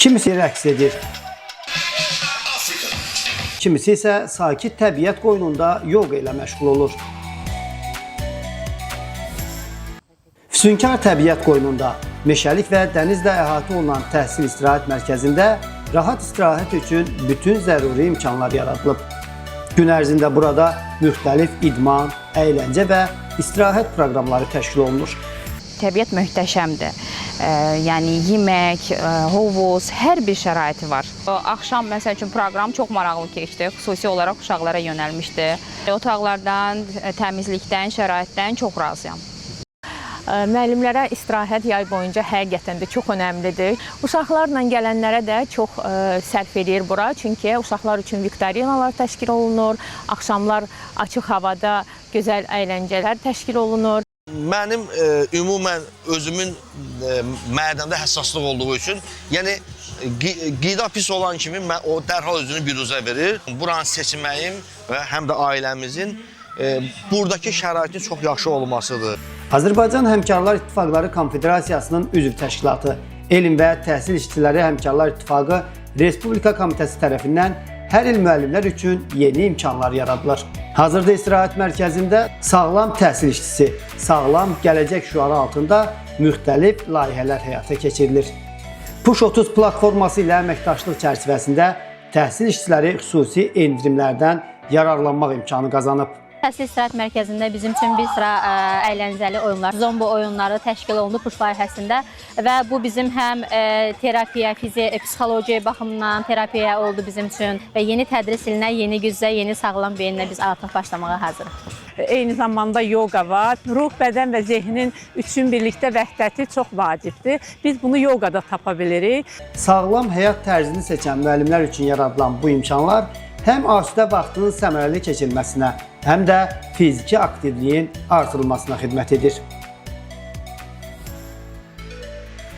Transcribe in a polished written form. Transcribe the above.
Kimisi rəqs edir, kimisi isə sakit təbiət qoynunda yoga ilə məşğul olur. Füsunkar təbiət qoynunda, meşəlik və dənizlə əhatə olunan təhsil istirahət mərkəzində rahat istirahət üçün bütün zəruri imkanlar yaradılıb. Gün ərzində burada müxtəlif idman, əyləncə və istirahət proqramları təşkil olunur. Təbiət möhtəşəmdir. Yəni yemək, hovuz, hər bir şəraiti var. Axşam məsəl üçün proqram çox maraqlı keçdi. Xüsusi olaraq uşaqlara yönəlmişdi. Otaqlardan, təmizlikdən, şəraitdən çox razıyam. Müəllimlərə istirahət yay boyunca həqiqətən də çox önəmlidir. Uşaqlarla gələnlərə də çox sərf edir bura. Çünki uşaqlar üçün viktorinalar təşkil olunur. Axşamlar açıq havada gözəl əyləncələr təşkil olunur. Mənim ümumən özümün mədəndə həssaslıq olduğu üçün, yəni qida pis olan kimi o dərhal özünü biruzə verir. Buranı seçməyim və həm də ailəmizin buradakı şəraitin çox yaxşı olmasıdır. Azərbaycan Həmkarlar İttifaqları Konfederasiyasının üzv təşkilatı, Elm və Təhsil İşçiləri Həmkarlar İttifaqı Respublika Komitəsi tərəfindən hər il müəllimlər üçün yeni imkanlar yaradılır. Hazırda istirahət mərkəzində sağlam təhsil işçisi, sağlam gələcək şüarı altında müxtəlif layihələr həyata keçirilir. Push 30 platforması ilə əməkdaşlıq çərçivəsində təhsil işçiləri xüsusi endirimlərdən yararlanmaq imkanı qazanıb. Təhsil istirahət mərkəzində bizim üçün bir sıra əyləncəli oyunlar, zombo oyunları təşkil olundu push layihəsində və bu bizim həm terapiya, psixoloji baxımdan terapiya oldu bizim üçün və yeni tədris ilinə, yeni güzdə, yeni sağlam beyinlə biz artıq başlamağa hazırıq. Eyni zamanda yoga var. Ruh, bədən və zehnin üçün birlikdə vəhdəti çox vacibdir. Biz bunu yogada tapa bilirik. Sağlam həyat tərzini seçən müəllimlər üçün yaradılan bu imkanlar həm asudə vaxtının səmərəli keçirilməsinə, həm də fiziki aktivliyin artırılmasına xidmət edir.